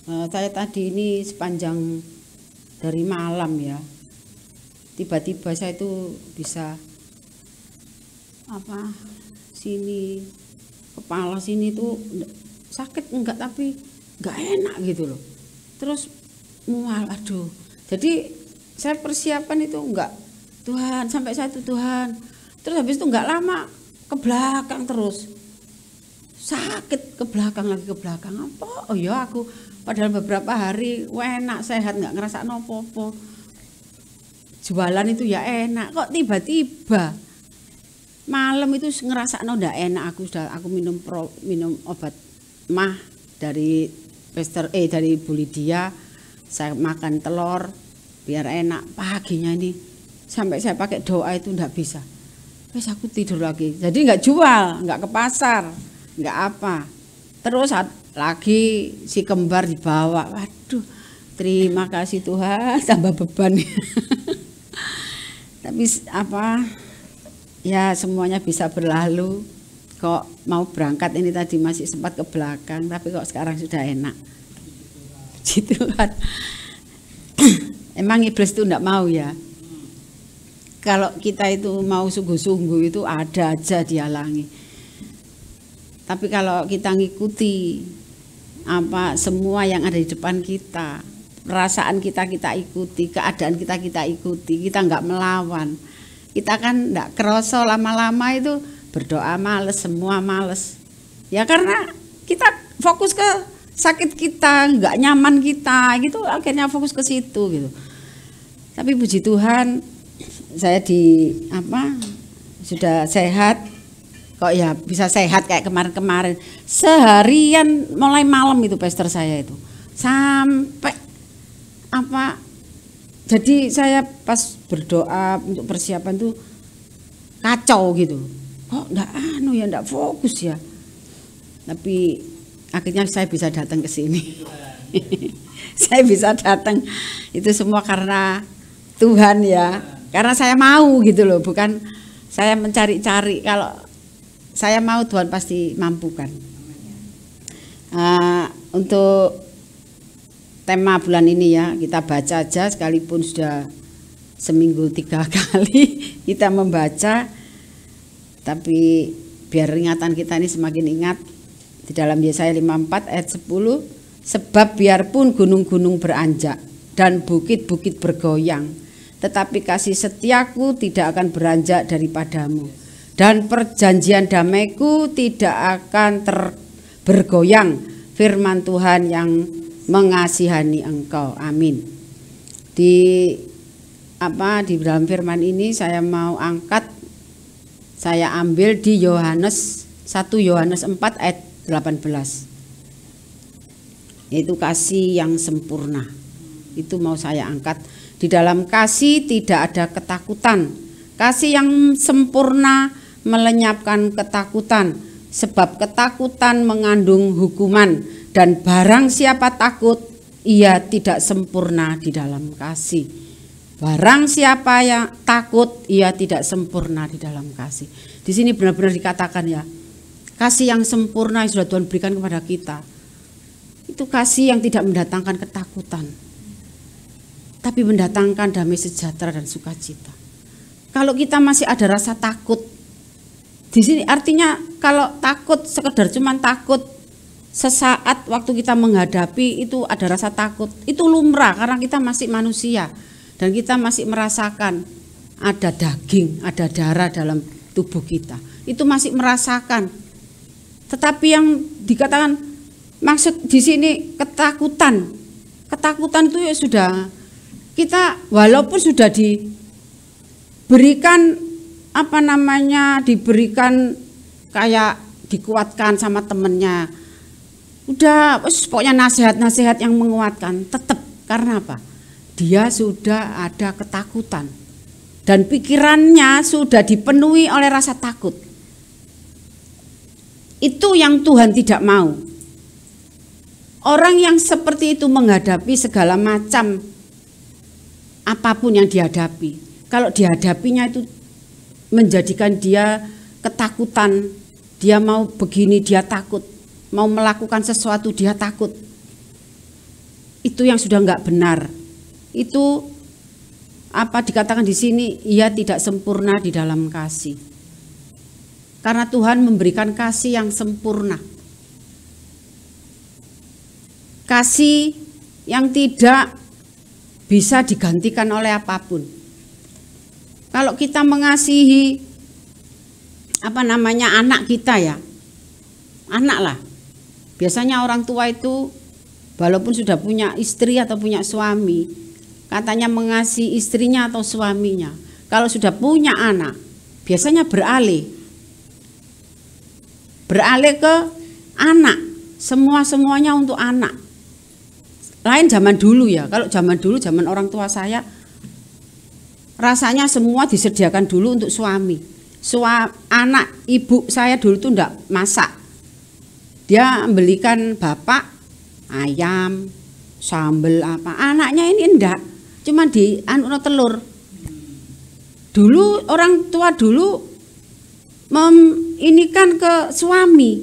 Saya tadi ini sepanjang dari malam ya, tiba-tiba saya itu bisa sini kepala sini tuh sakit enggak, tapi enggak enak gitu loh. Terus mual, aduh. Jadi saya persiapan itu enggak, Tuhan, sampai saya itu Tuhan. Terus habis itu enggak lama ke belakang terus. Sakit ke belakang lagi, ke belakang. Apa? Oh ya aku padahal beberapa hari enak sehat, enggak ngerasa nopo-nopo. Jualan itu ya enak, kok tiba-tiba malam itu ngerasa ndak enak. Aku minum obat mah dari dari Bu Lydia. Saya makan telur biar enak. Paginya ini sampai saya pakai doa itu ndak bisa. Wes aku tidur lagi. Jadi nggak jual, nggak ke pasar, nggak apa. Terus lagi si kembar dibawa. Waduh, terima kasih Tuhan, tambah beban. Tapi ya semuanya bisa berlalu. Kok mau berangkat ini tadi masih sempat ke belakang, tapi kok sekarang sudah enak. Puji Tuhan. Emang iblis itu enggak mau ya. Kalau kita itu mau sungguh-sungguh itu ada aja dihalangi. Tapi kalau kita ngikuti semua yang ada di depan kita, perasaan kita ikuti, keadaan kita ikuti, kita enggak melawan. Kita kan enggak kerasa lama-lama itu berdoa males, semua males. Ya karena kita fokus ke sakit kita, enggak nyaman kita gitu, akhirnya fokus ke situ gitu. Tapi puji Tuhan saya sudah sehat. Kok ya bisa sehat kayak kemarin-kemarin. Seharian mulai malam itu pester saya itu. Sampai jadi saya pas berdoa untuk persiapan tuh kacau gitu. Kok enggak fokus ya. Tapi akhirnya saya bisa datang ke sini. Saya bisa datang itu semua karena Tuhan ya. Karena saya mau gitu loh, bukan saya mencari-cari. Kalau saya mau Tuhan pasti mampukan. Untuk tema bulan ini ya, kita baca aja sekalipun sudah seminggu 3 kali kita membaca. Tapi biar ingatan kita ini semakin ingat, di dalam Yesaya 54 ayat 10, sebab biarpun gunung-gunung beranjak dan bukit-bukit bergoyang, tetapi kasih setiaku tidak akan beranjak daripadamu, dan perjanjian damaiku tidak akan bergoyang, firman Tuhan yang mengasihani engkau. Amin. Di dalam firman ini saya mau saya ambil di 1 Yohanes 4 ayat 18. Itu kasih yang sempurna. Itu mau saya angkat. Di dalam kasih tidak ada ketakutan. Kasih yang sempurna melenyapkan ketakutan, sebab ketakutan mengandung hukuman, dan barang siapa takut ia tidak sempurna di dalam kasih. Barang siapa yang takut ia tidak sempurna di dalam kasih. Di sini benar-benar dikatakan ya, kasih yang sempurna yang sudah Tuhan berikan kepada kita. Itu kasih yang tidak mendatangkan ketakutan, tapi mendatangkan damai sejahtera dan sukacita. Kalau kita masih ada rasa takut, di sini artinya kalau takut sekedar cuman takut sesaat waktu kita menghadapi itu ada rasa takut, itu lumrah karena kita masih manusia. Dan kita masih merasakan ada daging, ada darah dalam tubuh kita. Itu masih merasakan. Tetapi yang dikatakan maksud di sini ketakutan. Ketakutan itu ya sudah kita walaupun sudah diberikan diberikan kayak dikuatkan sama temennya. Udah pokoknya nasihat-nasihat yang menguatkan, tetap karena apa? Dia sudah ada ketakutan dan pikirannya sudah dipenuhi oleh rasa takut. Itu yang Tuhan tidak mau. Orang yang seperti itu menghadapi segala macam apapun yang dihadapi. Kalau dihadapinya itu menjadikan dia ketakutan, dia mau begini dia takut, mau melakukan sesuatu dia takut. itu yang sudah enggak benar. Itu apa dikatakan di sini, ia tidak sempurna di dalam kasih. Karena Tuhan memberikan kasih yang sempurna. Kasih yang tidak bisa digantikan oleh apapun. Kalau kita mengasihi anak kita ya, anak lah. Biasanya orang tua itu walaupun sudah punya istri atau punya suami, katanya mengasihi istrinya atau suaminya. Kalau sudah punya anak, biasanya beralih ke anak, semuanya untuk anak. Lain zaman dulu ya, kalau zaman dulu, zaman orang tua saya, rasanya semua disediakan dulu untuk suami. Anak ibu saya dulu tuh enggak masak. Dia belikan bapak ayam, sambel apa. Anaknya ini enggak, cuma di telur. Dulu orang tua dulu inikan ke suami.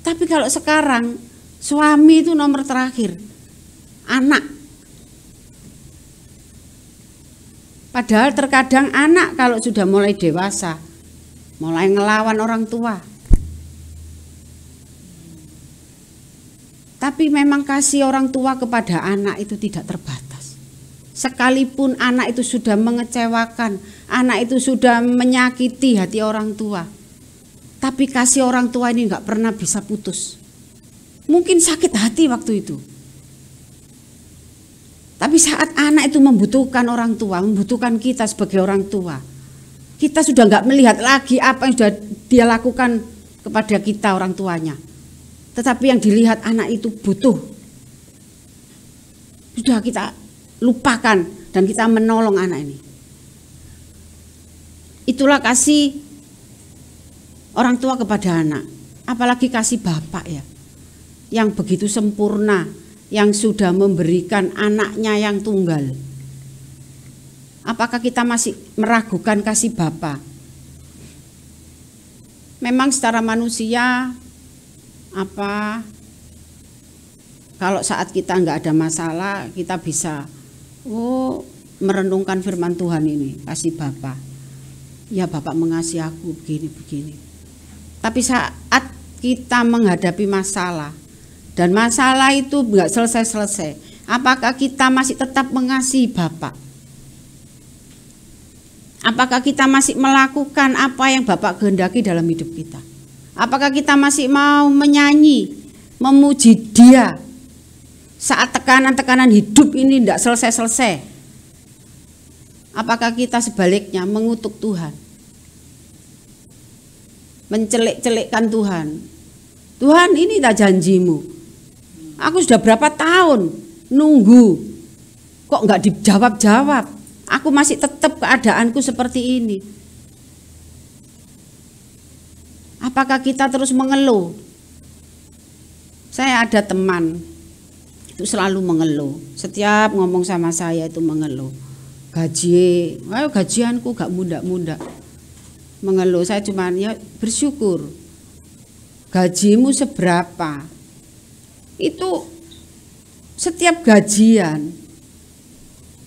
Tapi kalau sekarang suami itu nomor terakhir. Anak. Padahal terkadang anak kalau sudah mulai dewasa, mulai ngelawan orang tua. Tapi memang kasih orang tua kepada anak itu tidak terbatas. Sekalipun anak itu sudah mengecewakan, anak itu sudah menyakiti hati orang tua, tapi kasih orang tua ini nggak pernah bisa putus. Mungkin sakit hati waktu itu. Tapi saat anak itu membutuhkan orang tua, membutuhkan kita sebagai orang tua, kita sudah nggak melihat lagi apa yang sudah dia lakukan kepada kita orang tuanya. Tetapi yang dilihat anak itu butuh. Sudah kita lupakan dan kita menolong anak ini. Itulah kasih orang tua kepada anak. Apalagi kasih bapak ya, yang begitu sempurna, yang sudah memberikan anaknya yang tunggal. Apakah kita masih meragukan kasih Bapa? Memang secara manusia kalau saat kita nggak ada masalah, kita bisa merenungkan firman Tuhan ini, kasih Bapa. Ya Bapak mengasihi aku begini. Tapi saat kita menghadapi masalah, dan masalah itu enggak selesai-selesai, apakah kita masih tetap mengasihi Bapak? Apakah kita masih melakukan apa yang Bapak kehendaki dalam hidup kita? Apakah kita masih mau menyanyi, memuji Dia saat tekanan-tekanan hidup ini enggak selesai-selesai? Apakah kita sebaliknya mengutuk Tuhan, mencelik-celikkan Tuhan? Tuhan, ini tak janjimu. Aku sudah berapa tahun nunggu, kok enggak dijawab-jawab. Aku masih tetap keadaanku seperti ini. Apakah kita terus mengeluh? Saya ada teman itu selalu mengeluh. Setiap ngomong sama saya itu mengeluh. Gajianku gak muda-muda. Mengeluh, saya cuma ya bersyukur. Gajimu seberapa? Itu setiap gajian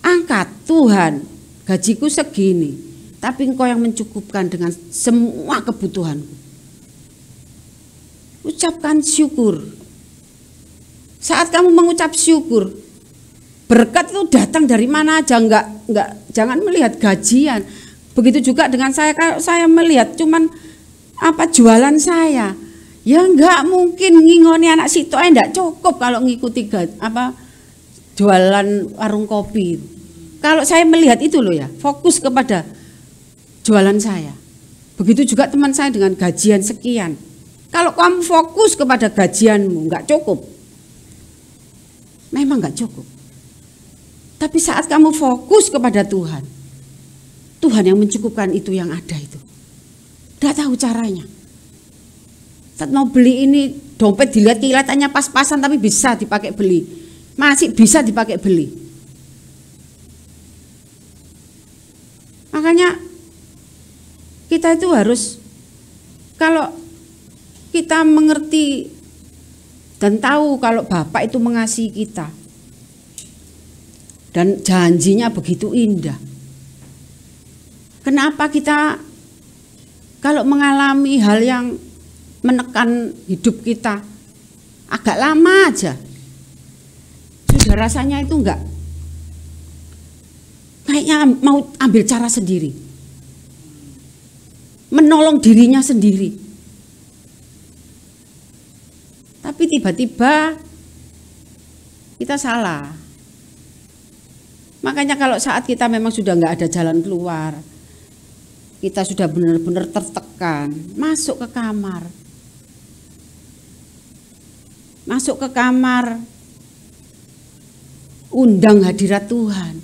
angkat, Tuhan, gajiku segini, tapi Engkau yang mencukupkan dengan semua kebutuhanku. Ucapkan syukur. Saat kamu mengucap syukur, berkat itu datang dari mana aja, jangan melihat gajian. Begitu juga dengan saya, kalau saya melihat cuman jualan saya, ya enggak mungkin ngingoni anak situ enggak cukup kalau ngikuti jualan warung kopi. Kalau saya melihat itu loh ya, fokus kepada jualan saya. Begitu juga teman saya dengan gajian sekian. Kalau kamu fokus kepada gajianmu enggak cukup, memang enggak cukup. Tapi saat kamu fokus kepada Tuhan, Tuhan yang mencukupkan itu yang ada itu. Enggak tahu caranya. Saat mau beli ini, dompet dilihat kelihatannya pas-pasan tapi bisa dipakai beli. Masih bisa dipakai beli. Makanya kita itu harus, kalau kita mengerti dan tahu kalau Bapak itu mengasihi kita, Dan janjinya begitu indah. Kenapa kita kalau mengalami hal yang menekan hidup kita agak lama aja, sudah rasanya itu enggak, kayaknya mau ambil cara sendiri, menolong dirinya sendiri. Tapi tiba-tiba kita salah. Makanya kalau saat kita memang sudah nggak ada jalan keluar, kita sudah benar-benar tertekan, masuk ke kamar. Masuk ke kamar, undang hadirat Tuhan.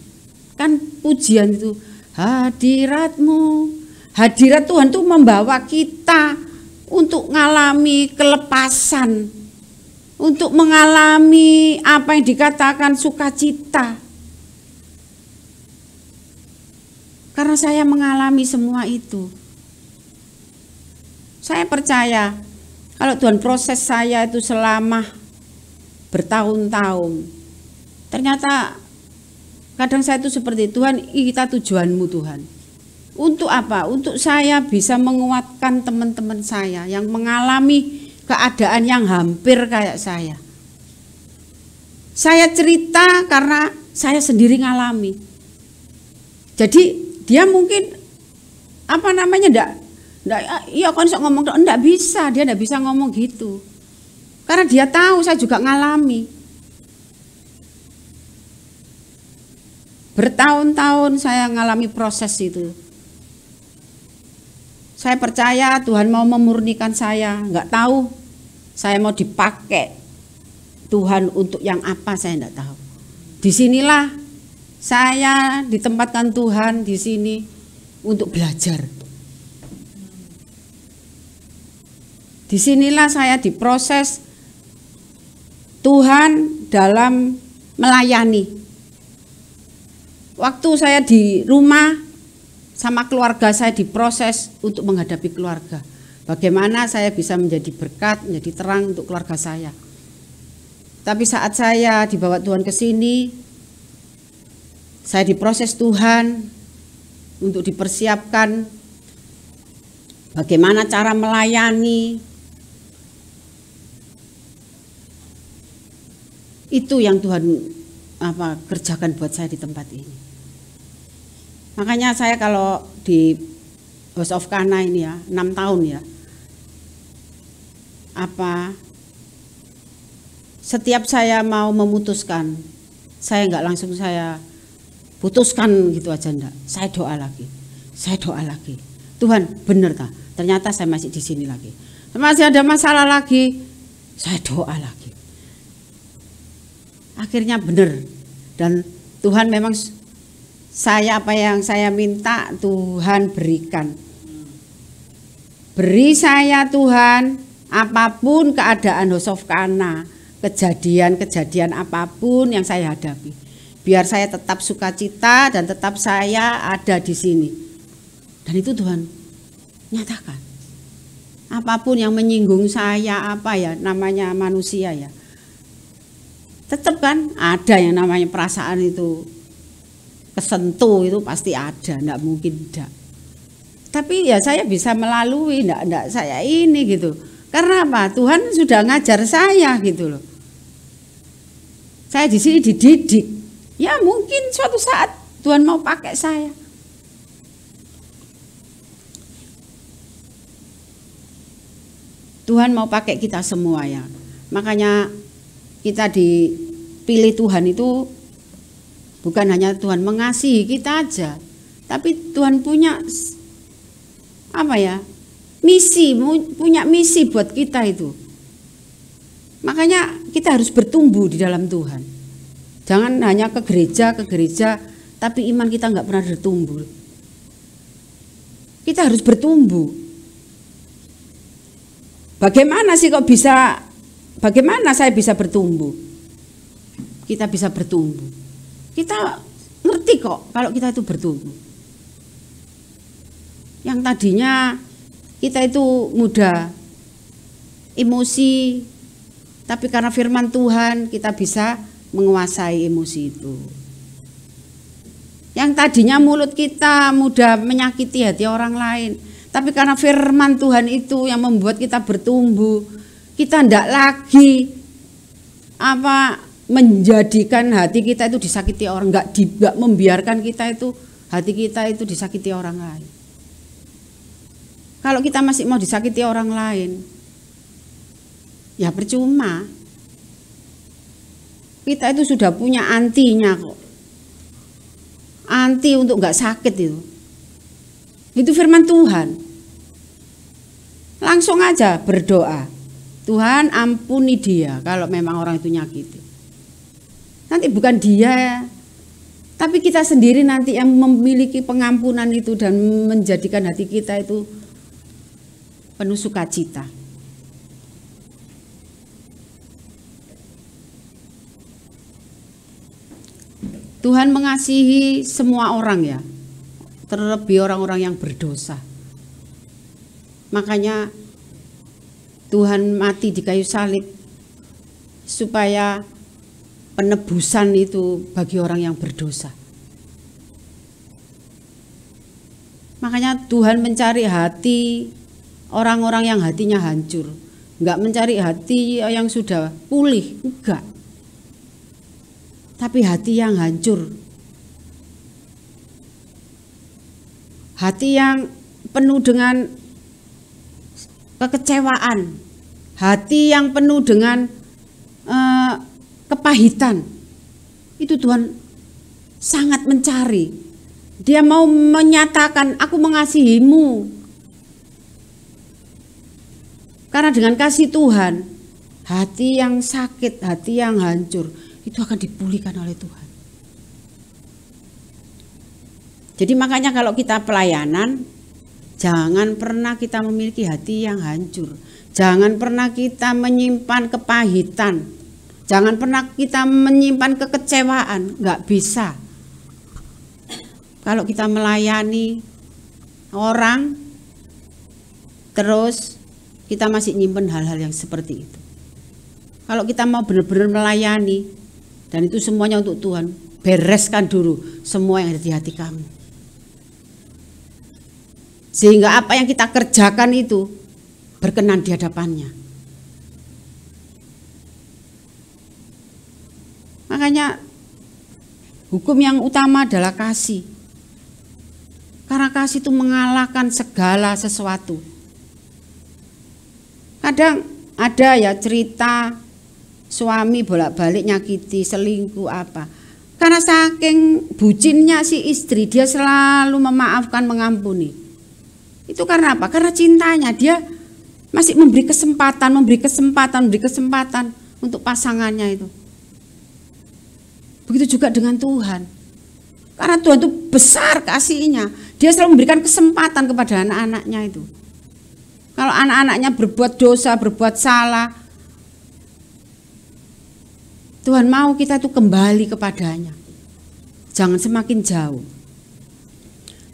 Kan pujian itu, hadiratmu. Hadirat Tuhan itu membawa kita untuk mengalami kelepasan, untuk mengalami apa yang dikatakan sukacita. Karena saya mengalami semua itu. Saya percaya kalau Tuhan proses saya itu selama bertahun-tahun. Ternyata kadang saya itu seperti Tuhan, kita tujuanmu Tuhan. Untuk apa? Untuk saya bisa menguatkan teman-teman saya yang mengalami keadaan yang hampir kayak saya. Saya cerita karena saya sendiri ngalami. Jadi dia mungkin iya kan bisa ngomong, enggak bisa, dia enggak bisa ngomong gitu. Karena dia tahu saya juga ngalami. Bertahun-tahun saya ngalami proses itu. Saya percaya Tuhan mau memurnikan saya, enggak tahu saya mau dipakai Tuhan untuk yang apa, saya enggak tahu. Disinilah saya ditempatkan Tuhan di sini untuk belajar. Disinilah saya diproses Tuhan dalam melayani. Waktu saya di rumah sama keluarga saya diproses untuk menghadapi keluarga. Bagaimana saya bisa menjadi berkat, menjadi terang untuk keluarga saya. Tapi saat saya dibawa Tuhan ke sini, saya diproses Tuhan untuk dipersiapkan bagaimana cara melayani. Itu yang Tuhan kerjakan buat saya di tempat ini. Makanya saya kalau di House of Kana ini ya, 6 tahun ya. Setiap saya mau memutuskan, saya enggak langsung saya putuskan gitu aja, enggak. Saya doa lagi. Tuhan, benar tak? Ternyata saya masih di sini lagi. Masih ada masalah lagi. Saya doa lagi. Akhirnya benar. Dan Tuhan memang apa yang saya minta Tuhan berikan. Beri saya Tuhan apapun keadaan House of Kana, kejadian-kejadian apapun yang saya hadapi. Biar saya tetap sukacita dan tetap saya ada di sini. Dan itu Tuhan nyatakan. Apapun yang menyinggung saya, namanya manusia ya. Tetap kan ada yang namanya perasaan itu kesentuh, itu pasti ada, enggak mungkin enggak. Tapi ya saya bisa melalui, enggak saya ini gitu. Karena apa? Tuhan sudah ngajar saya gitu loh. Saya di sini dididik. Ya mungkin suatu saat Tuhan mau pakai saya. Tuhan mau pakai kita semua ya. Makanya kita dipilih Tuhan itu bukan hanya Tuhan mengasihi kita aja. Tapi Tuhan punya punya misi buat kita itu. Makanya kita harus bertumbuh di dalam Tuhan. Jangan hanya ke gereja, tapi iman kita nggak pernah bertumbuh. Kita harus bertumbuh. Bagaimana saya bisa bertumbuh? Kita bisa bertumbuh. Kita ngerti kok kalau kita itu bertumbuh. Yang tadinya kita itu mudah emosi, tapi karena firman Tuhan kita bisa menguasai emosi itu. Yang tadinya mulut kita mudah menyakiti hati orang lain, tapi karena firman Tuhan itu yang membuat kita bertumbuh, kita tidak lagi menjadikan hati kita itu disakiti orang, nggak membiarkan hati kita itu disakiti orang lain. Kalau kita masih mau disakiti orang lain, ya percuma. Kita itu sudah punya antinya kok. Anti untuk nggak sakit itu. Itu firman Tuhan. Langsung aja berdoa. Tuhan ampuni dia kalau memang orang itu nyakiti. Nanti bukan dia, tapi kita sendiri nanti yang memiliki pengampunan itu dan menjadikan hati kita itu penuh sukacita. Tuhan mengasihi semua orang ya, terlebih orang-orang yang berdosa. Makanya Tuhan mati di kayu salib supaya penebusan itu bagi orang yang berdosa. Makanya Tuhan mencari hati orang-orang yang hatinya hancur, enggak mencari hati yang sudah pulih, enggak. Tapi hati yang hancur, hati yang penuh dengan kekecewaan, hati yang penuh dengan kepahitan, itu Tuhan sangat mencari. Dia mau menyatakan, aku mengasihimu. Karena dengan kasih Tuhan, hati yang sakit, hati yang hancur, itu akan dipulihkan oleh Tuhan. Jadi makanya kalau kita pelayanan, jangan pernah kita memiliki hati yang hancur. Jangan pernah kita menyimpan kepahitan. Jangan pernah kita menyimpan kekecewaan. Nggak bisa. Kalau kita melayani orang, terus kita masih nyimpan hal-hal yang seperti itu. Kalau kita mau benar-benar melayani, dan itu semuanya untuk Tuhan, bereskan dulu semua yang ada di hati kamu. Sehingga apa yang kita kerjakan itu berkenan di hadapannya. Makanya hukum yang utama adalah kasih. Karena kasih itu mengalahkan segala sesuatu. Kadang ada ya cerita suami bolak-balik nyakiti, selingkuh apa. Karena saking bucinnya si istri, dia selalu memaafkan, mengampuni. Itu karena apa? Karena cintanya, dia masih memberi kesempatan untuk pasangannya itu. Begitu juga dengan Tuhan. Karena Tuhan itu besar kasihnya, dia selalu memberikan kesempatan kepada anak-anaknya itu. Kalau anak-anaknya berbuat dosa, berbuat salah, Tuhan mau kita itu kembali kepadanya. Jangan semakin jauh.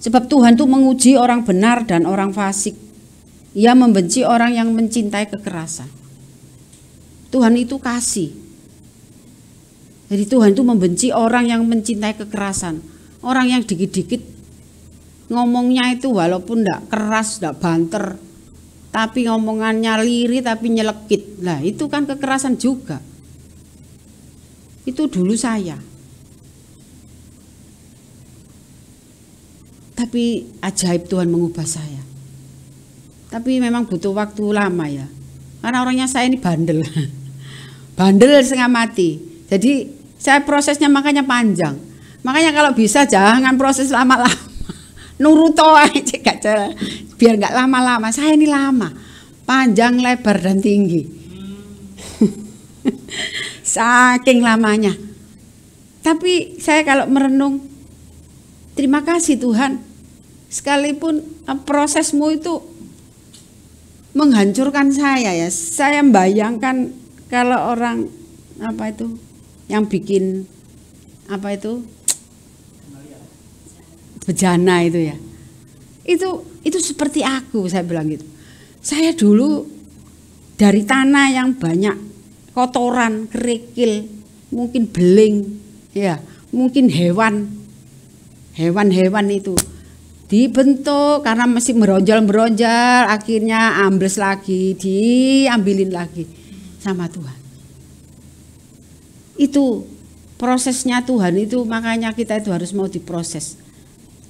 Sebab Tuhan itu menguji orang benar dan orang fasik. Ia membenci orang yang mencintai kekerasan. Tuhan itu kasih. Jadi Tuhan itu membenci orang yang mencintai kekerasan. Orang yang dikit-dikit ngomongnya itu walaupun tidak keras, tidak banter, tapi ngomongannya lirih tapi nyelekit. Nah itu kan kekerasan juga. Itu dulu saya. Tapi ajaib Tuhan mengubah saya. Tapi memang butuh waktu lama ya. Karena orangnya saya ini bandel. Bandel setengah mati. Jadi saya prosesnya makanya panjang. Makanya kalau bisa jangan proses lama-lama. Nuruto aja biar nggak lama-lama. Saya ini lama. Panjang, lebar dan tinggi. Saking lamanya. Tapi saya kalau merenung, terima kasih Tuhan. Sekalipun prosesmu itu menghancurkan saya ya. Saya membayangkan kalau orang yang bikin bejana itu ya. Itu seperti aku, saya bilang gitu. Saya dulu dari tanah yang banyak kotoran, kerikil, mungkin beling, ya, mungkin hewan. hewan-hewan itu dibentuk karena masih meronjol-meronjol, akhirnya ambles lagi, diambilin lagi sama Tuhan. Itu prosesnya Tuhan itu, makanya kita itu harus mau diproses.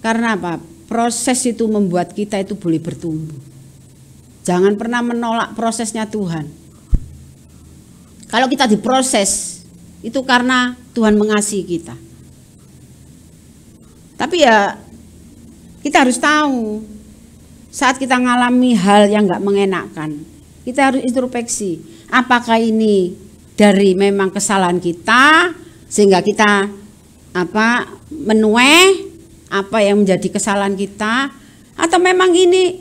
Karena apa? Proses itu membuat kita itu boleh bertumbuh. Jangan pernah menolak prosesnya Tuhan. Kalau kita diproses itu karena Tuhan mengasihi kita. Tapi ya kita harus tahu saat kita mengalami hal yang enggak mengenakan, kita harus introspeksi. Apakah ini dari memang kesalahan kita sehingga kita menuai apa yang menjadi kesalahan kita, atau memang ini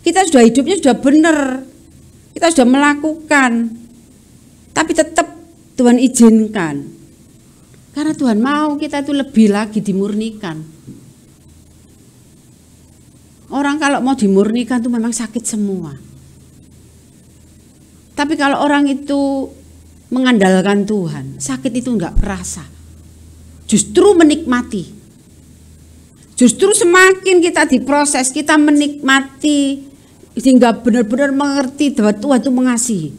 kita sudah hidupnya sudah benar, kita sudah melakukan, tapi tetap Tuhan izinkan. Karena Tuhan mau kita itu lebih lagi dimurnikan. Orang kalau mau dimurnikan itu memang sakit semua. Tapi kalau orang itu mengandalkan Tuhan, sakit itu enggak kerasa. Justru menikmati. Justru semakin kita diproses, kita menikmati sehingga benar-benar mengerti bahwa Tuhan itu mengasihi.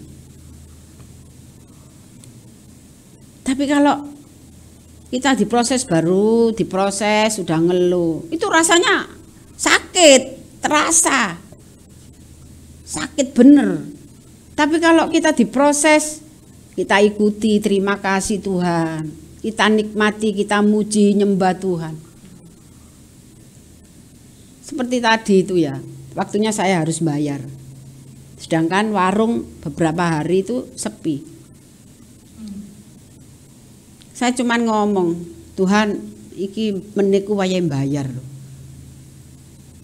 Tapi kalau kita diproses sudah ngeluh, itu rasanya sakit, terasa sakit bener. Tapi kalau kita diproses, kita ikuti, terima kasih Tuhan, kita nikmati, kita muji, nyembah Tuhan. Seperti tadi itu ya, waktunya saya harus bayar, sedangkan warung beberapa hari itu sepi. Saya cuman ngomong, Tuhan iki meniku wayahe bayar.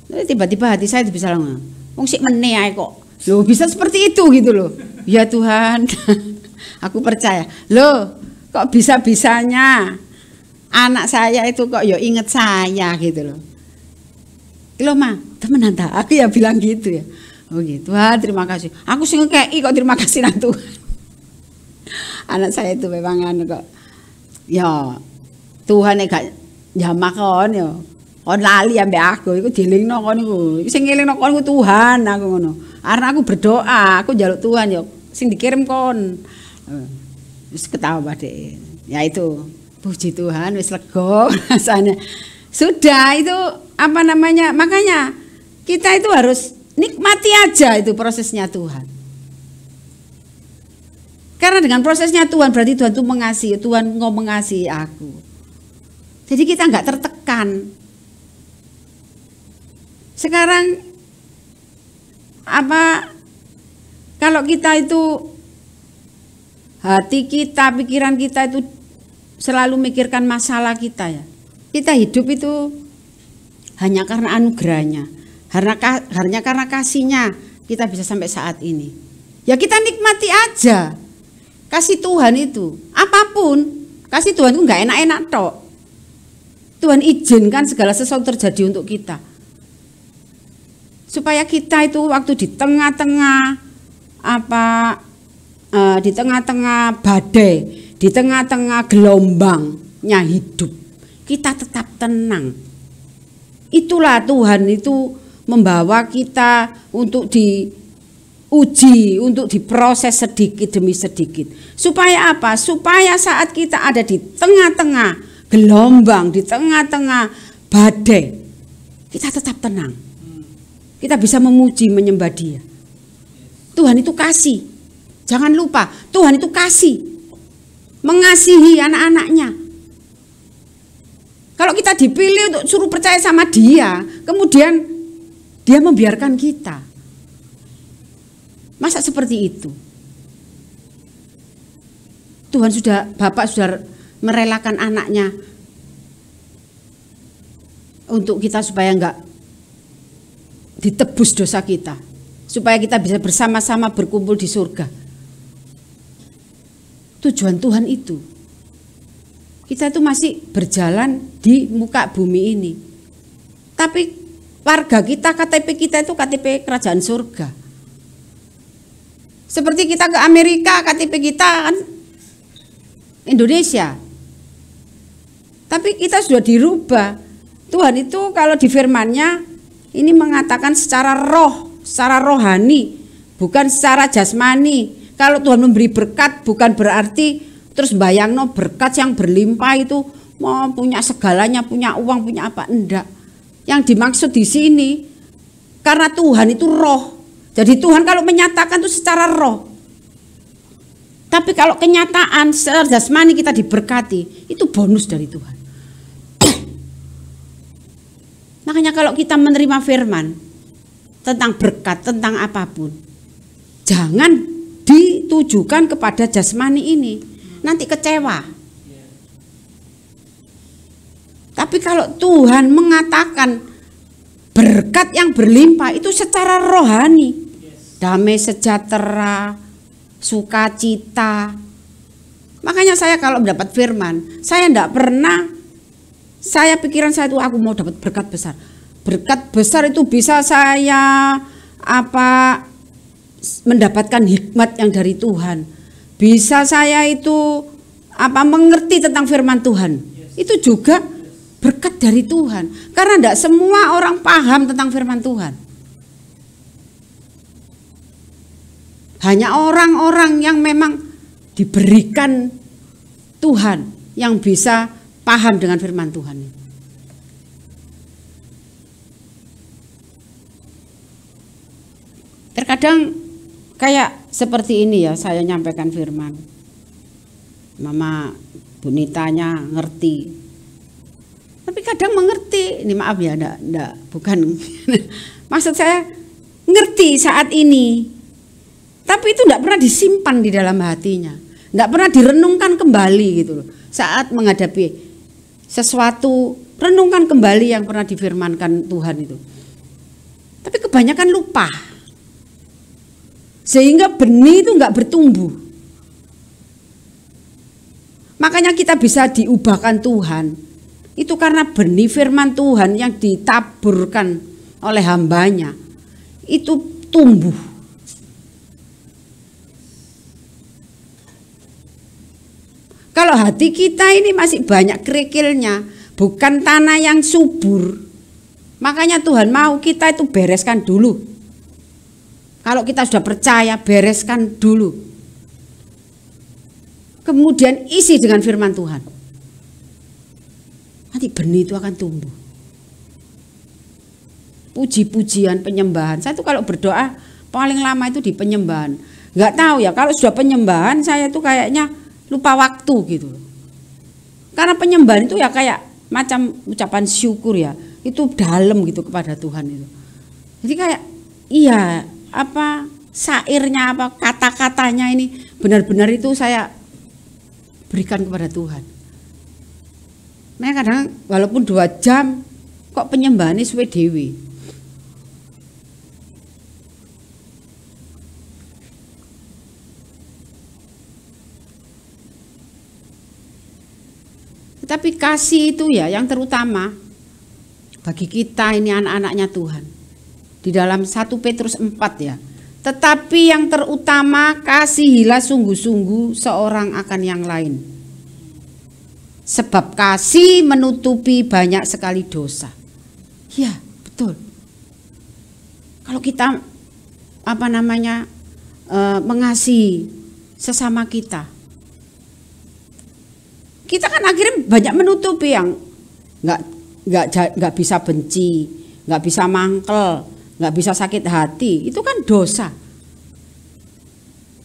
Tiba-tiba hati saya bisa ngomong, wong sik meneh ae kok. Loh, bisa seperti itu gitu loh. Ya Tuhan, aku percaya. Loh, kok bisa-bisanya anak saya itu kok ya inget saya gitu loh. Loh Ma, temenan tak? Aku ya bilang gitu ya. Oh gitu, wah terima kasih. Aku sing ngekeki kok terima kasih nang Tuhan. Anak saya itu memang kok. Ya Tuhan gak jamak kon ya. Kon lali ambek aku iku dielingno kon iku. Iku sing ngelingno kon ku Tuhan aku ngono. Karena aku berdoa, aku njaluk Tuhan ya sing dikirim kon. Wis ketawa Dek. Ya itu, puji Tuhan wis lega rasanya. Sudah itu makanya kita itu harus nikmati aja itu prosesnya Tuhan. Karena dengan prosesnya Tuhan berarti Tuhan itu mengasihi, Tuhan mengasihi aku. Jadi kita nggak tertekan. Sekarang kalau kita itu hati kita, pikiran kita itu selalu mikirkan masalah kita ya. Kita hidup itu hanya karena anugerahnya, hanya karena kasihnya kita bisa sampai saat ini. Ya kita nikmati aja kasih Tuhan itu, apapun kasih Tuhan itu nggak enak-enak tok. Tuhan izinkan segala sesuatu terjadi untuk kita, supaya kita itu waktu di tengah-tengah di tengah-tengah badai, di tengah-tengah gelombangnya hidup, kita tetap tenang. Itulah Tuhan itu membawa kita untuk diuji, untuk diproses sedikit demi sedikit. Supaya apa? Supaya saat kita ada di tengah-tengah gelombang, di tengah-tengah badai, kita tetap tenang. Kita bisa memuji, menyembah Dia. Tuhan itu kasih. Jangan lupa, Tuhan itu kasih. Mengasihi anak-anaknya. Kalau kita dipilih untuk suruh percaya sama Dia, kemudian Dia membiarkan kita. Masa seperti itu? Tuhan Bapak sudah merelakan anaknya untuk kita supaya enggak ditebus dosa kita, supaya kita bisa bersama-sama berkumpul di surga. Tujuan Tuhan itu. Kita itu masih berjalan di muka bumi ini. Tapi warga kita, KTP kita itu KTP kerajaan surga. Seperti kita ke Amerika, KTP kita kan Indonesia. Tapi kita sudah dirubah Tuhan itu kalau di firman-Nya ini mengatakan secara roh, secara rohani, bukan secara jasmani. Kalau Tuhan memberi berkat bukan berarti terus bayangno berkat yang berlimpah itu mau punya segalanya, punya uang, punya apa, enggak. Yang dimaksud di sini karena Tuhan itu roh. Jadi Tuhan kalau menyatakan itu secara roh. Tapi kalau kenyataan secara jasmani kita diberkati, itu bonus dari Tuhan. Makanya kalau kita menerima firman tentang berkat, tentang apapun, jangan ditujukan kepada jasmani ini. Nanti kecewa. Tapi kalau Tuhan mengatakan berkat yang berlimpah itu secara rohani, damai sejahtera, sukacita. Makanya saya kalau mendapat firman, saya tidak pernah, pikiran saya itu aku mau dapat berkat besar. Berkat besar itu bisa saya mendapatkan hikmat yang dari Tuhan. Bisa saya itu mengerti tentang firman Tuhan. Itu juga berkat dari Tuhan. Karena tidak semua orang paham tentang firman Tuhan. Hanya orang-orang yang memang diberikan Tuhan yang bisa paham dengan firman Tuhan. Terkadang kayak seperti ini ya, saya nyampaikan firman. Mama Bunitanya ngerti. Tapi kadang mengerti, ini maaf ya, enggak, bukan. Maksud saya ngerti saat ini. Tapi itu enggak pernah disimpan di dalam hatinya. Enggak pernah direnungkan kembali gitu loh. Saat menghadapi sesuatu, renungkan kembali yang pernah difirmankan Tuhan itu. Tapi kebanyakan lupa. Sehingga benih itu enggak bertumbuh. Makanya kita bisa diubahkan Tuhan. Itu karena benih firman Tuhan yang ditaburkan oleh hambanya. Itu tumbuh. Kalau hati kita ini masih banyak kerikilnya, bukan tanah yang subur. Makanya Tuhan mau kita itu bereskan dulu. Kalau kita sudah percaya, bereskan dulu. Kemudian isi dengan firman Tuhan. Nanti benih itu akan tumbuh. Puji-pujian, penyembahan. Saya tuh kalau berdoa paling lama itu di penyembahan. Nggak tahu ya, kalau sudah penyembahan saya tuh kayaknya lupa waktu gitu. Karena penyembahan itu ya kayak macam ucapan syukur ya. Itu dalam gitu kepada Tuhan itu. Jadi kayak iya, syairnya, kata-katanya ini benar-benar itu saya berikan kepada Tuhan. Nah kadang walaupun 2 jam kok penyembahan ini suwe dewi. Tetapi kasih itu ya yang terutama bagi kita ini anak-anaknya Tuhan. Di dalam 1 Petrus 4 ya. Tetapi yang terutama kasihilah sungguh-sungguh seorang akan yang lain. Sebab kasih menutupi banyak sekali dosa. Ya, betul. Kalau kita mengasihi sesama kita, kita kan akhirnya banyak menutupi yang nggak bisa benci, nggak bisa mangkel, nggak bisa sakit hati. Itu kan dosa.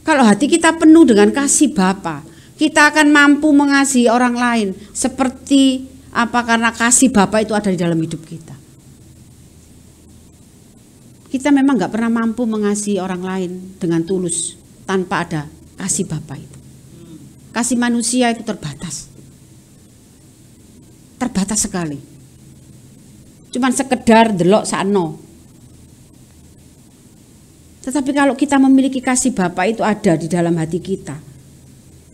Kalau hati kita penuh dengan kasih Bapa, kita akan mampu mengasihi orang lain seperti karena kasih Bapa itu ada di dalam hidup kita. Kita memang nggak pernah mampu mengasihi orang lain dengan tulus tanpa ada kasih Bapa itu. Kasih manusia itu terbatas sekali. Cuman sekedar delok sakno. Tetapi kalau kita memiliki kasih Bapa itu ada di dalam hati kita,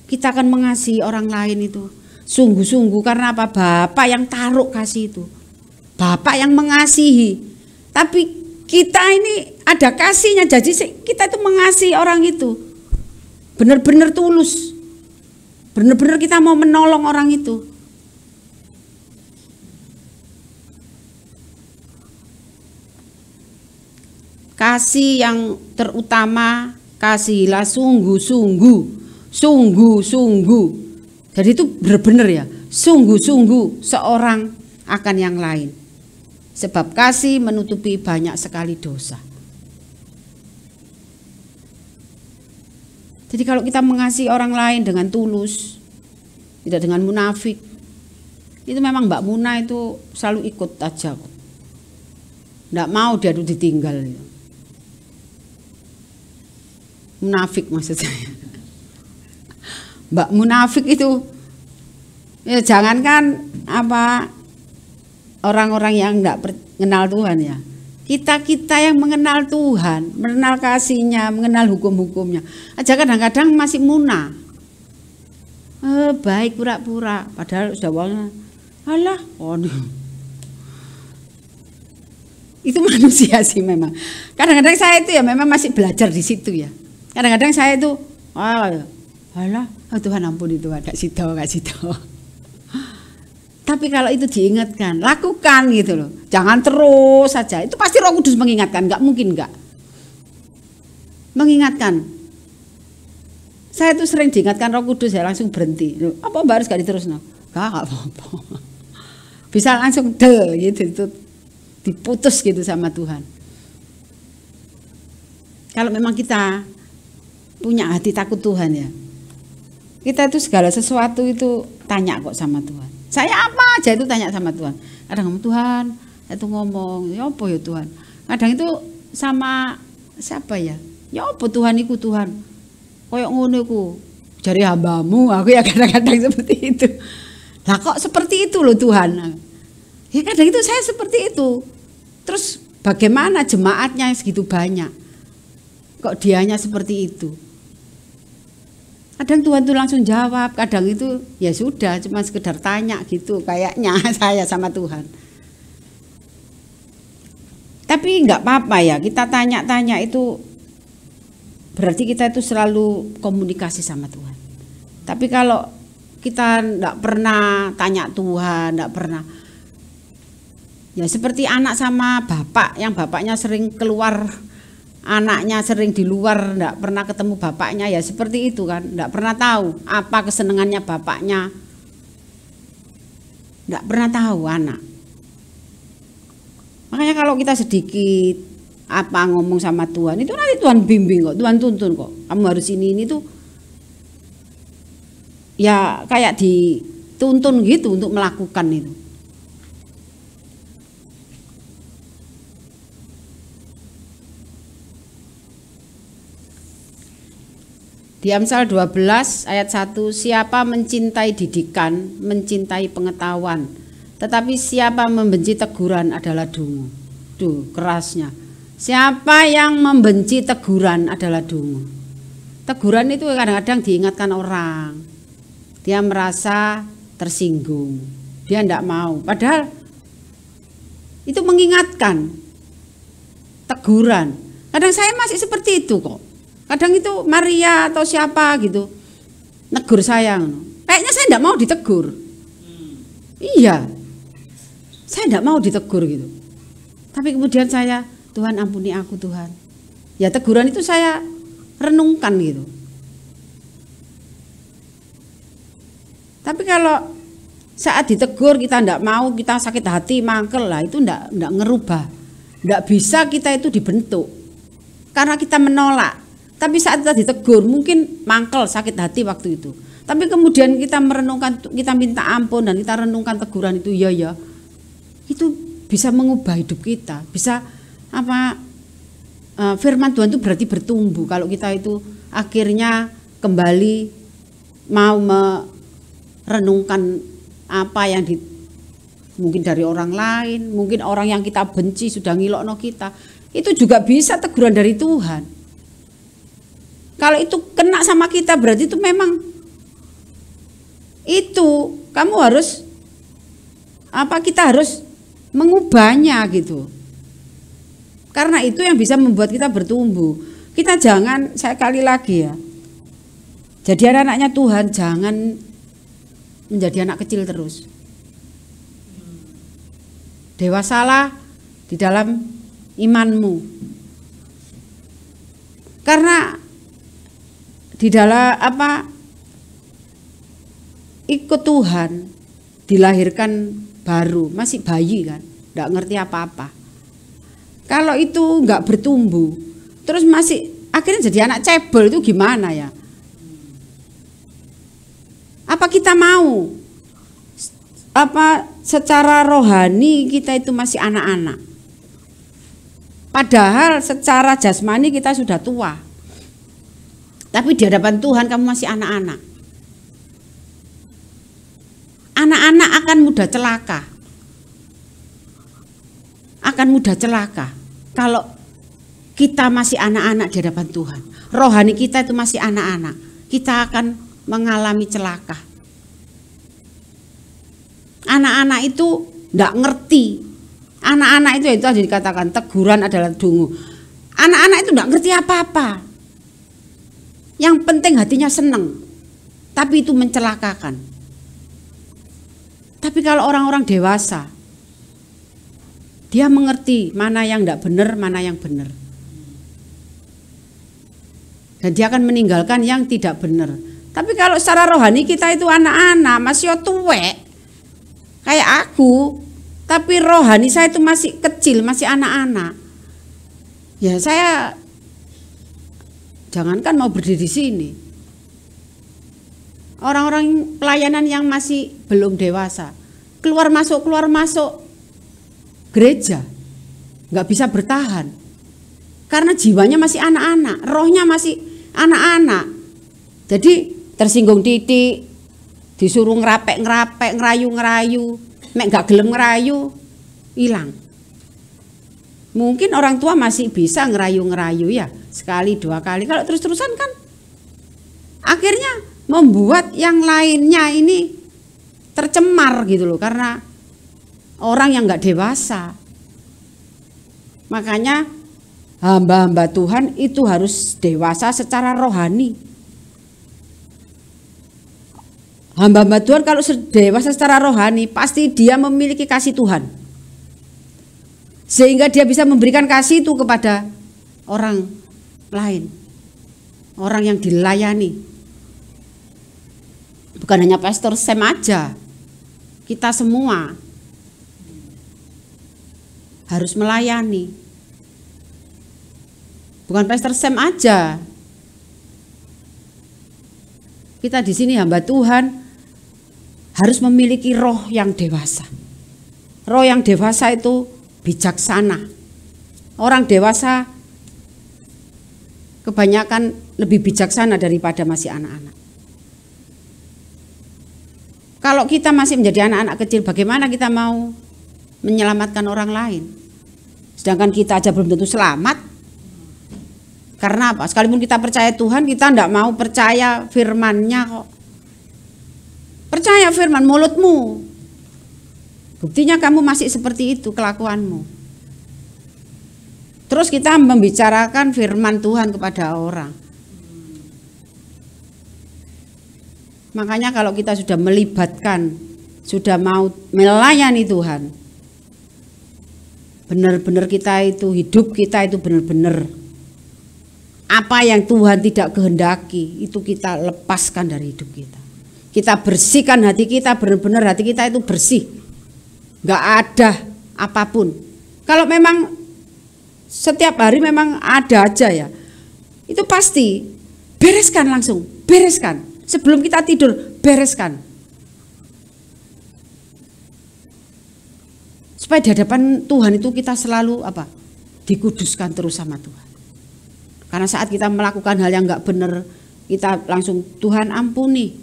kita akan mengasihi orang lain itu sungguh-sungguh. Karena apa? Bapa yang taruh kasih itu, Bapa yang mengasihi. Tapi kita ini ada kasihnya, jadi kita itu mengasihi orang itu benar-benar tulus, benar-benar kita mau menolong orang itu. Kasih yang terutama, kasihilah sungguh-sungguh, sungguh-sungguh. Jadi itu benar-benar ya, sungguh-sungguh seorang akan yang lain. Sebab kasih menutupi banyak sekali dosa. Jadi kalau kita mengasihi orang lain dengan tulus, tidak dengan munafik, itu memang Mbak Muna itu selalu ikut aja kok. Nggak mau dia tuh ditinggal. Munafik maksud saya. Mbak munafik itu ya jangankan apa orang-orang yang nggak mengenal Tuhan ya. Kita yang mengenal Tuhan, mengenal kasih-Nya, mengenal hukum-hukumnya. Aja kadang-kadang masih muna. Baik pura-pura padahal sudah wongnya. Alah, itu manusia sih memang. Kadang-kadang saya itu ya memang masih belajar di situ ya. Kadang-kadang saya itu, alah, Tuhan ampuni Tuhan, gak sido. Tapi kalau itu diingatkan, lakukan gitu loh. Jangan terus saja. Itu pasti Roh Kudus mengingatkan, gak mungkin gak. Mengingatkan. Saya tuh sering diingatkan Roh Kudus ya langsung berhenti. Apa Mbak harus gak diterusno? Gak apa-apa. Bisa langsung gitu, diputus gitu sama Tuhan. Kalau memang kita punya hati takut Tuhan ya, kita itu segala sesuatu itu tanya kok sama Tuhan. Saya apa aja itu tanya sama Tuhan. Kadang ngomong Tuhan, itu ngomong, ya apa ya Tuhan. Kadang itu sama siapa ya? Ya apa Tuhan iku Tuhan. Koyok ngono iku. Jari hambamu, aku ya kadang-kadang seperti itu. Lah kok seperti itu loh Tuhan. Ya kadang itu saya seperti itu. Terus bagaimana jemaatnya segitu banyak? Kok dianya seperti itu? Kadang Tuhan tuh langsung jawab, kadang itu ya sudah cuma sekedar tanya gitu kayaknya saya sama Tuhan. Tapi enggak apa-apa ya, kita tanya-tanya itu berarti kita itu selalu komunikasi sama Tuhan. Tapi kalau kita enggak pernah tanya Tuhan, enggak pernah, ya seperti anak sama bapak yang bapaknya sering keluar, anaknya sering di luar, enggak pernah ketemu bapaknya, ya seperti itu kan, enggak pernah tahu apa kesenangannya bapaknya, enggak pernah tahu anak. Makanya kalau kita sedikit apa ngomong sama Tuhan, itu nanti Tuhan bimbing kok, Tuhan tuntun kok, kamu harus ini tuh, ya kayak dituntun gitu untuk melakukan itu. Di Amsal 12 ayat 1, siapa mencintai didikan, mencintai pengetahuan, tetapi siapa membenci teguran adalah dungu. Duh, kerasnya. Siapa yang membenci teguran adalah dungu. Teguran itu kadang-kadang diingatkan orang. Dia merasa tersinggung. Dia tidak mau. Padahal itu mengingatkan. Teguran. Kadang saya masih seperti itu kok. Kadang itu Maria atau siapa gitu negur saya, kayaknya saya tidak mau ditegur. Iya, saya tidak mau ditegur gitu. Tapi kemudian saya, Tuhan ampuni aku Tuhan. Ya teguran itu saya renungkan gitu. Tapi kalau saat ditegur kita tidak mau, kita sakit hati, mangkel lah, itu tidak ngerubah. Tidak bisa kita itu dibentuk karena kita menolak. Tapi saat kita ditegur mungkin mangkel, sakit hati waktu itu. Tapi kemudian kita merenungkan, kita minta ampun dan kita renungkan teguran itu, ya itu bisa mengubah hidup kita. Bisa apa? Firman Tuhan itu berarti bertumbuh kalau kita itu akhirnya kembali mau merenungkan apa yang mungkin dari orang lain, mungkin orang yang kita benci sudah ngilokno kita. Itu juga bisa teguran dari Tuhan. Kalau itu kena sama kita berarti itu memang itu kamu harus apa, kita harus mengubahnya gitu. Karena itu yang bisa membuat kita bertumbuh. Kita jangan, saya kali lagi ya, jadi anak-anaknya Tuhan jangan menjadi anak kecil terus. Dewasalah di dalam imanmu. Karena di dalam ikut Tuhan, dilahirkan baru, masih bayi kan, nggak ngerti apa-apa. Kalau itu nggak bertumbuh, terus masih akhirnya jadi anak cebol, itu gimana ya? Apa kita mau secara rohani kita itu masih anak-anak? Padahal secara jasmani kita sudah tua. Tapi di hadapan Tuhan kamu masih anak-anak. Anak-anak akan mudah celaka. Akan mudah celaka kalau kita masih anak-anak di hadapan Tuhan. Rohani kita itu masih anak-anak. Kita akan mengalami celaka. Anak-anak itu enggak ngerti. Anak-anak itu dikatakan teguran adalah dungu. Anak-anak itu enggak ngerti apa-apa. Yang penting hatinya senang. Tapi itu mencelakakan. Tapi kalau orang-orang dewasa, dia mengerti mana yang enggak benar, mana yang benar. Dan dia akan meninggalkan yang tidak benar. Tapi kalau secara rohani kita itu anak-anak, masih tuwek. Kayak aku, tapi rohani saya itu masih kecil, masih anak-anak. Ya saya jangankan mau berdiri di sini. Orang-orang pelayanan yang masih belum dewasa, keluar masuk gereja, nggak bisa bertahan. Karena jiwanya masih anak-anak, rohnya masih anak-anak. Jadi tersinggung titik, disuruh ngerapek, ngerayu, mek gak gelem ngerayu, hilang. Mungkin orang tua masih bisa ngerayu ya, sekali dua kali. Kalau terus-terusan kan akhirnya membuat yang lainnya ini tercemar gitu loh, karena orang yang gak dewasa. Makanya hamba-hamba Tuhan itu harus dewasa secara rohani. Hamba-hamba Tuhan kalau dewasa secara rohani, pasti dia memiliki kasih Tuhan. Sehingga dia bisa memberikan kasih itu kepada orang lain. Orang yang dilayani. Bukan hanya Pastor Sam aja. Kita semua harus melayani. Bukan Pastor Sam aja. Kita di sini hamba Tuhan harus memiliki roh yang dewasa. Roh yang dewasa itu bijaksana. Orang dewasa kebanyakan lebih bijaksana daripada masih anak-anak. Kalau kita masih menjadi anak-anak kecil, bagaimana kita mau menyelamatkan orang lain? Sedangkan kita aja belum tentu selamat. Karena apa? Sekalipun kita percaya Tuhan, kita tidak mau percaya firman-Nya kok. Percaya firman mulutmu. Buktinya kamu masih seperti itu kelakuanmu. Terus kita membicarakan firman Tuhan kepada orang. Makanya kalau kita sudah melibatkan, sudah mau melayani Tuhan, benar-benar kita itu, hidup kita itu benar-benar apa yang Tuhan tidak kehendaki, itu kita lepaskan dari hidup kita. Kita bersihkan hati kita, benar-benar hati kita itu bersih. Gak ada apapun. Kalau memang setiap hari memang ada aja ya, itu pasti bereskan langsung, bereskan. Sebelum kita tidur, bereskan. Supaya di hadapan Tuhan itu kita selalu dikuduskan terus sama Tuhan. Karena saat kita melakukan hal yang gak benar, kita langsung Tuhan ampuni.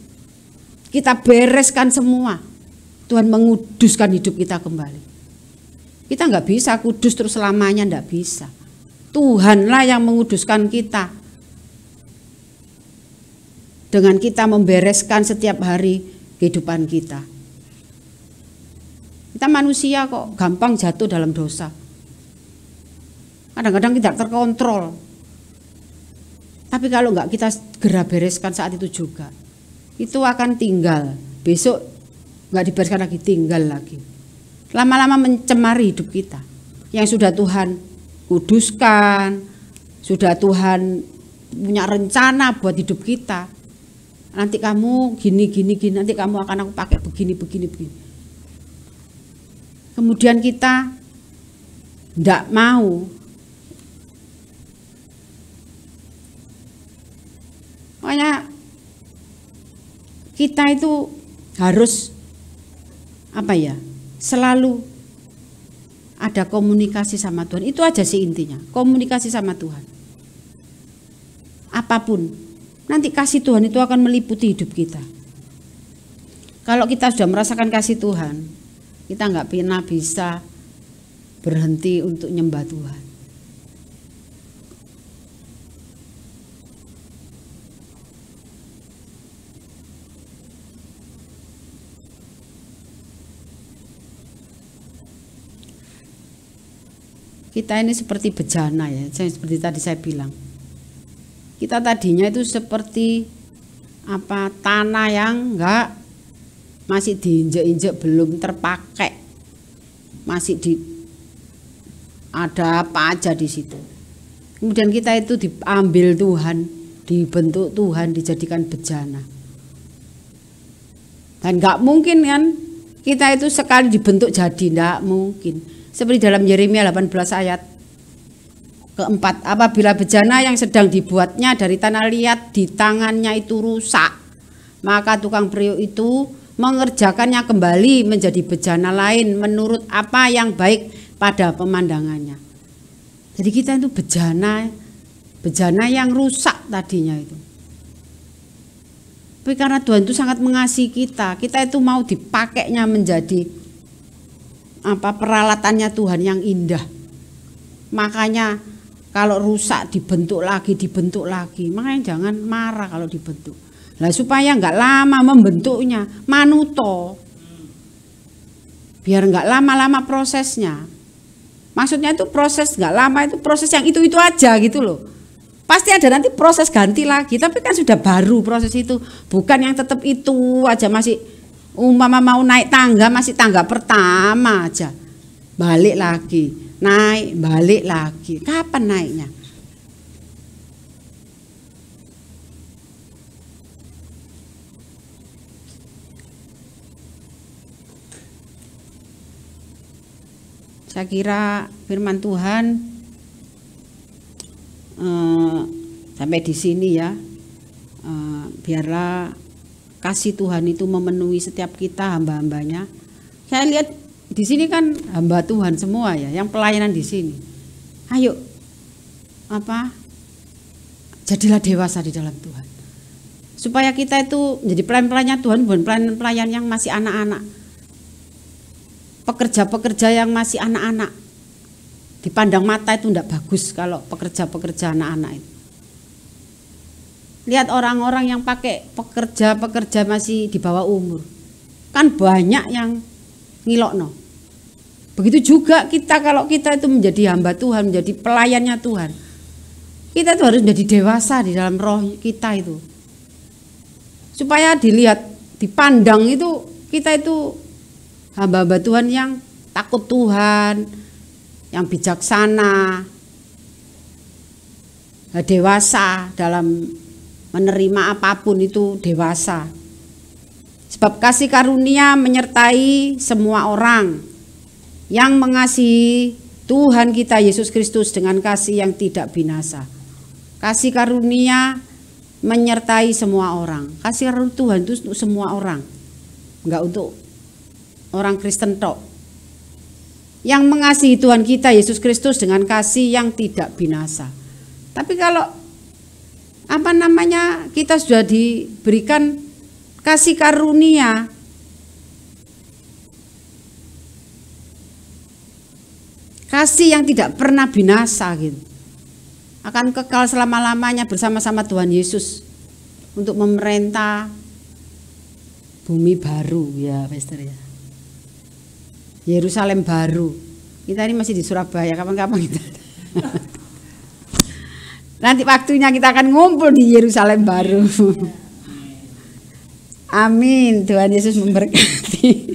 Kita bereskan semua. Tuhan menguduskan hidup kita kembali. Kita gak bisa kudus terus selamanya, gak bisa. Tuhanlah yang menguduskan kita. Dengan kita membereskan setiap hari kehidupan kita. Kita manusia kok gampang jatuh dalam dosa. Kadang-kadang tidak terkontrol. Tapi kalau enggak kita segera bereskan saat itu juga, itu akan tinggal. Besok enggak dibereskan lagi, tinggal lagi. Lama-lama mencemari hidup kita. Yang sudah Tuhan kuduskan, sudah Tuhan punya rencana buat hidup kita. Nanti kamu gini, nanti kamu akan aku pakai begini. Kemudian kita tidak mau. Makanya kita itu harus selalu ada komunikasi sama Tuhan. Itu aja sih intinya, komunikasi sama Tuhan. Apapun, nanti kasih Tuhan itu akan meliputi hidup kita. Kalau kita sudah merasakan kasih Tuhan, kita nggak pernah bisa berhenti untuk nyembah Tuhan. Kita ini seperti bejana ya, seperti tadi saya bilang. Kita tadinya itu seperti tanah yang masih diinjek-injek, belum terpakai, masih ada apa aja di situ. Kemudian kita itu diambil Tuhan, dibentuk Tuhan, dijadikan bejana. Dan nggak mungkin kan kita itu sekali dibentuk jadi, nggak mungkin. Seperti dalam Yeremia 18 ayat keempat, apabila bejana yang sedang dibuatnya dari tanah liat di tangannya itu rusak, maka tukang periuk itu mengerjakannya kembali menjadi bejana lain menurut apa yang baik pada pemandangannya. Jadi kita itu bejana yang rusak tadinya itu. Tapi karena Tuhan itu sangat mengasihi kita itu mau dipakainya menjadi peralatannya Tuhan yang indah. Makanya kalau rusak dibentuk lagi. Makanya jangan marah kalau dibentuk. Lah supaya nggak lama membentuknya, manuto. Biar nggak lama-lama prosesnya. Maksudnya itu proses nggak lama, itu proses yang itu aja gitu loh. Pasti ada nanti proses ganti lagi, tapi kan sudah baru proses itu. Bukan yang tetap itu aja, masih umpama mau naik tangga masih tangga pertama aja, balik lagi, naik balik lagi. Kapan naiknya? Saya kira firman Tuhan sampai di sini ya. Biarlah kasih Tuhan itu memenuhi setiap kita, hamba-hambanya. Saya lihat di sini kan hamba Tuhan semua ya, yang pelayanan di sini. Ayo, jadilah dewasa di dalam Tuhan. Supaya kita itu menjadi pelayan-pelayan Tuhan, bukan pelayan-pelayan yang masih anak-anak. Pekerja-pekerja yang masih anak-anak. Dipandang mata itu tidak bagus kalau pekerja-pekerja anak-anak itu. Lihat orang-orang yang pakai pekerja masih di bawah umur. Kan banyak yang ngilokno. Begitu juga kita, kalau kita itu menjadi hamba Tuhan, menjadi pelayannya Tuhan. Kita itu harus menjadi dewasa di dalam roh kita itu. Supaya dilihat, dipandang itu, kita itu hamba-hamba Tuhan yang takut Tuhan, yang bijaksana, dewasa dalam menerima apapun itu, dewasa. Sebab kasih karunia menyertai semua orang yang mengasihi Tuhan kita Yesus Kristus dengan kasih yang tidak binasa. Kasih karunia menyertai semua orang. Kasih karunia Tuhan itu untuk semua orang, enggak untuk orang Kristen tok. Yang mengasihi Tuhan kita Yesus Kristus dengan kasih yang tidak binasa. Tapi kalau kita sudah diberikan kasih karunia, kasih yang tidak pernah binasa gitu, akan kekal selama-lamanya bersama-sama Tuhan Yesus untuk memerintah bumi baru ya, Pastor ya. Yerusalem baru. Kita ini masih di Surabaya, kapan-kapan kita nanti waktunya kita akan ngumpul di Yerusalem baru. Amin. Tuhan Yesus memberkati.